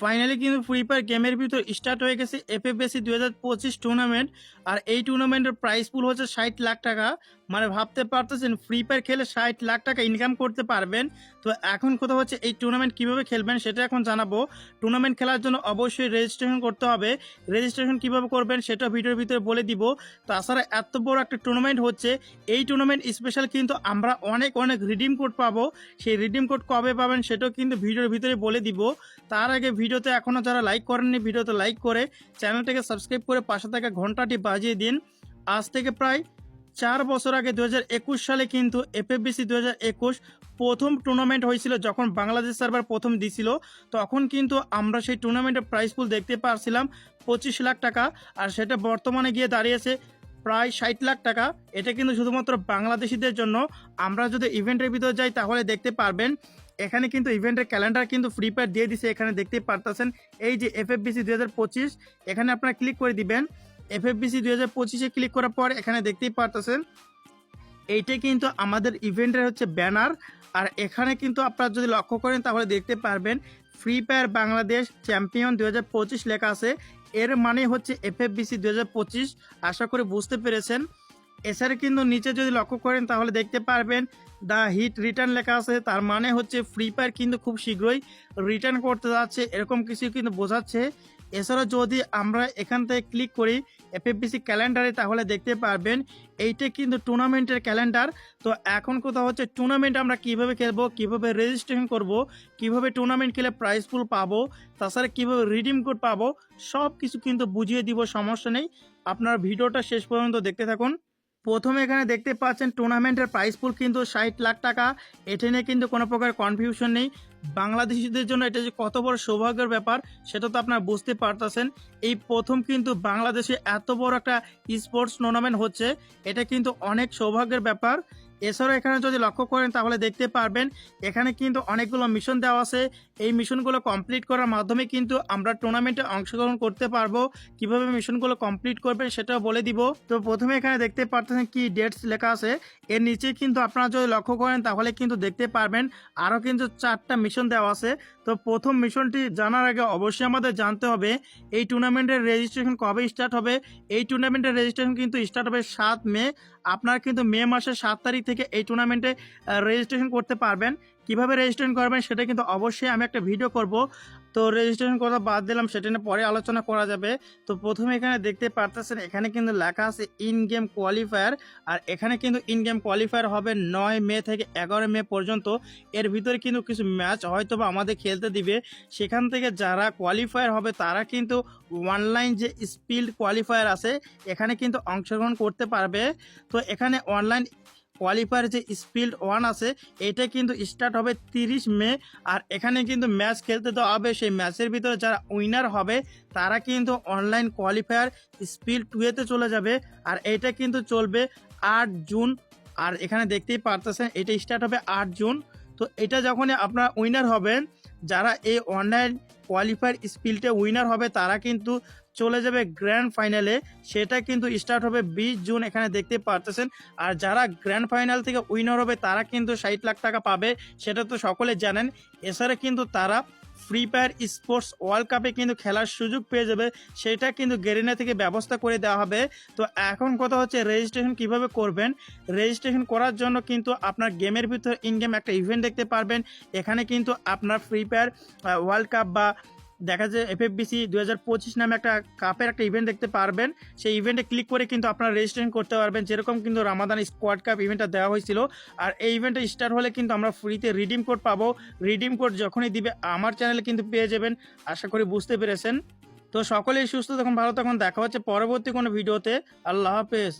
Finally কিন্তু free fire গেমের ভিতর স্টার্ট হয়ে গেছে এফএফএসি 2025 টুর্নামেন্ট। আর এই টুর্নামেন্টের প্রাইস পুল হচ্ছে 60 লাখ টাকা। মানে ভাবতে পারতেছেন ফ্রি ফায়ার খেলে 60 লাখ টাকা ইনকাম করতে পারবেন। তো এখন কথা হচ্ছে এই টুর্নামেন্ট কিভাবে খেলবেন সেটা এখন জানাবো। টুর্নামেন্ট খেলার জন্য অবশ্যই রেজিস্ট্রেশন করতে হবে। রেজিস্ট্রেশন কিভাবে করবেন সেটা ভিডিওর ভিতরে বলে দিব। তাছাড়া এত বড় একটা টুর্নামেন্ট হচ্ছে, এই টুর্নামেন্ট স্পেশাল কিন্তু আমরা অনেক রিডিম কোড পাবো। সেই রিডিম কোড কবে পাবেন সেটাও কিন্তু ভিডিওর ভিতরে বলে দিব। তার আগে ভিডিওতে এখনও যারা লাইক করেননি ভিডিওতে লাইক করে চ্যানেলটাকে সাবস্ক্রাইব করে পাশে থাকা ঘন্টাটি বাজিয়ে দিন। আজ থেকে প্রায় 4 বছর আগে 2021 সালে কিন্তু এফএফবিসি 2021 প্রথম টুর্নামেন্ট হয়েছিল, যখন বাংলাদেশ সার্ভার প্রথম দিছিল। তখন কিন্তু আমরা সেই টুর্নামেন্টের প্রাইস পুল দেখতে পারছিলাম 25 লাখ টাকা, আর সেটা বর্তমানে গিয়ে দাঁড়িয়েছে প্রায় 60 লাখ টাকা। এটা কিন্তু শুধুমাত্র বাংলাদেশিদের জন্য। আমরা যদি ইভেন্টের ভিতরে যাই তাহলে দেখতে পারবেন এখানে কিন্তু ইভেন্টের ক্যালেন্ডার কিন্তু ফ্রি ফায়ার দিয়ে দিছে। এখানে দেখতে পারতেছেন এই যে এফএফবিসি 2025, এখানে আপনারা ক্লিক করে দিবেন। এফএফবিসি 2025-এ ক্লিক করার পর এখানে দেখতেই পারতেছেন এইটাই কিন্তু আমাদের ইভেন্টের হচ্ছে ব্যানার। আর এখানে কিন্তু আপনারা যদি লক্ষ্য করেন তাহলে দেখতে পারবেন ফ্রি ফায়ার বাংলাদেশ চ্যাম্পিয়ন 2025 লেখা আছে। এর মানে হচ্ছে এফএফবিসি 2025। আশা করি বুঝতে পেরেছেন। এছাড়া কিন্তু নিচে যদি লক্ষ্য করেন তাহলে দেখতে পারবেন দ্য হিট রিটার্ন লেখা আছে। তার মানে হচ্ছে ফ্রি ফায়ার কিন্তু খুব শীঘ্রই রিটার্ন করতে যাচ্ছে, এরকম কিছু কিন্তু বোঝাচ্ছে। এছাড়া যদি আমরা এখান থেকে ক্লিক করি এফএফবিসি ক্যালেন্ডারে তাহলে দেখতে পারবেন এইটা কিন্তু টুর্নামেন্টের ক্যালেন্ডার। তো এখন কথা হচ্ছে টুর্নামেন্ট আমরা কিভাবে খেলবো, কিভাবে রেজিস্ট্রেশন করব, কিভাবে টুর্নামেন্ট খেলে প্রাইজ পুল পাবো, তাছাড়া কিভাবে রিডিম কোড পাবো, সব কিছু কিন্তু বুঝিয়ে দিব, সমস্যা নেই। আপনার ভিডিওটা শেষ পর্যন্ত দেখতে থাকুন। প্রথমে এখানে দেখতে পাচ্ছেন টুর্নামেন্টের প্রাইস পুল কিন্তু 60 লাখ টাকা। এটা নিয়ে কিন্তু কোনো প্রকার কনফিউশন নেই। বাংলাদেশিদের জন্য এটা যে কত বড় সৌভাগ্যের ব্যাপার সেটা তো আপনারা বুঝতে পারতেছেন। এই প্রথম কিন্তু বাংলাদেশে এত বড় একটা স্পোর্টস টুর্নামেন্ট হচ্ছে, এটা কিন্তু অনেক সৌভাগ্যের ব্যাপার। এছাড়াও এখানে যদি লক্ষ্য করেন তাহলে দেখতে পারবেন এখানে কিন্তু অনেকগুলো মিশন দেওয়া আছে। এই মিশনগুলো কমপ্লিট করার মাধ্যমে কিন্তু আমরা টুর্নামেন্টে অংশগ্রহণ করতে পারবো। কিভাবে মিশনগুলো কমপ্লিট করবেন সেটাও বলে দিব। তো প্রথমে এখানে দেখতে পাচ্ছেন কি ডেটস লেখা আছে, এর নিচে কিন্তু আপনারা যদি লক্ষ্য করেন তাহলে কিন্তু দেখতে পারবেন আরও কিন্তু 4টা মিশন দেওয়া আছে। তো প্রথম মিশনটি জানার আগে অবশ্যই আমাদের জানতে হবে এই টুর্নামেন্টের রেজিস্ট্রেশন কবে স্টার্ট হবে। এই টুর্নামেন্টের রেজিস্ট্রেশন কিন্তু স্টার্ট হবে 7 মে। আপনারা কিন্তু মে মাসের 7 তারিখ থেকে এই টুর্নামেন্টে রেজিস্ট্রেশন করতে পারবেন। কিভাবে রেজিস্ট্রেশন করবেন সেটা কিন্তু অবশ্যই আমি একটা ভিডিও করব। তো রেজিস্ট্রেশন কথা বাদ দিলাম, সেটা নিয়ে পরে আলোচনা করা যাবে। তো প্রথমে এখানে দেখতে পারতেছেন এখানে কিন্তু লেখা আছে ইন গেম কোয়ালিফায়ার। আর এখানে কিন্তু ইন গেম কোয়ালিফায়ার হবে 9 মে থেকে 11 মে পর্যন্ত। এর ভিতরে কিন্তু কিছু ম্যাচ হয়তো বা আমাদের খেলতে দিবে। সেখান থেকে যারা কোয়ালিফায়ার হবে তারা কিন্তু অনলাইন যে স্পিল্ড কোয়ালিফায়ার আছে এখানে কিন্তু অংশগ্রহণ করতে পারবে। তো এখানে অনলাইন কোয়ালিফায়ার যে স্পিল্ড 1 আছে এটা কিন্তু স্টার্ট হবে 30 মে। আর এখানে কিন্তু ম্যাচ খেলতে দেওয়া হবে। সেই ম্যাচের ভিতরে যারা উইনার হবে তারা কিন্তু অনলাইন কোয়ালিফায়ার স্পিল্ড 2-তে চলে যাবে। আর এটা কিন্তু চলবে 8 জুন। আর এখানে দেখতেই পারতেছেন এটা স্টার্ট হবে 8 জুন। তো এটা যখনই আপনার উইনার হবেন, যারা এই অনলাইন কোয়ালিফায়ার স্পিল্ডে উইনার হবে তারা কিন্তু চলে যাবে গ্র্যান্ড ফাইনালে। সেটা কিন্তু স্টার্ট হবে 20 জুন, এখানে দেখতে পারতেছেন। আর যারা গ্র্যান্ড ফাইনাল থেকে উইনার হবে তারা কিন্তু 60 লাখ টাকা পাবে, সেটা তো সকলে জানেন। এছাড়া কিন্তু তারা ফ্রি ফায়ার স্পোর্টস ওয়ার্ল্ড কাপে কিন্তু খেলার সুযোগ পেয়ে যাবে, সেটা কিন্তু গেরিনা থেকে ব্যবস্থা করে দেওয়া হবে। তো এখন কথা হচ্ছে রেজিস্ট্রেশন কিভাবে করবেন। রেজিস্ট্রেশন করার জন্য কিন্তু আপনার গেমের ভিতর ইন গেম একটা ইভেন্ট দেখতে পারবেন। এখানে কিন্তু আপনার ফ্রি ফায়ার ওয়ার্ল্ড কাপ বা দেখা যায় এফএফবিসি 2025 নামে একটা কাপের একটা ইভেন্ট দেখতে পারবেন। সেই ইভেন্টে ক্লিক করে কিন্তু আপনারা রেজিস্ট্রেশন করতে পারবেন, যেরকম কিন্তু রামাদান স্কোয়াড কাপ ইভেন্টটা দেওয়া হয়েছিল। আর এই ইভেন্টটা স্টার্ট হলে কিন্তু আমরা ফ্রিতে রিডিম কোড পাবো। রিডিম কোড যখনই দিবে আমার চ্যানেলে কিন্তু পেয়ে যাবেন। আশা করি বুঝতে পেরেছেন। তো সকলেই সুস্থ থাকুন, ভালো থাকুন, দেখা হচ্ছে পরবর্তী কোনো ভিডিওতে। আল্লাহ হাফেজ।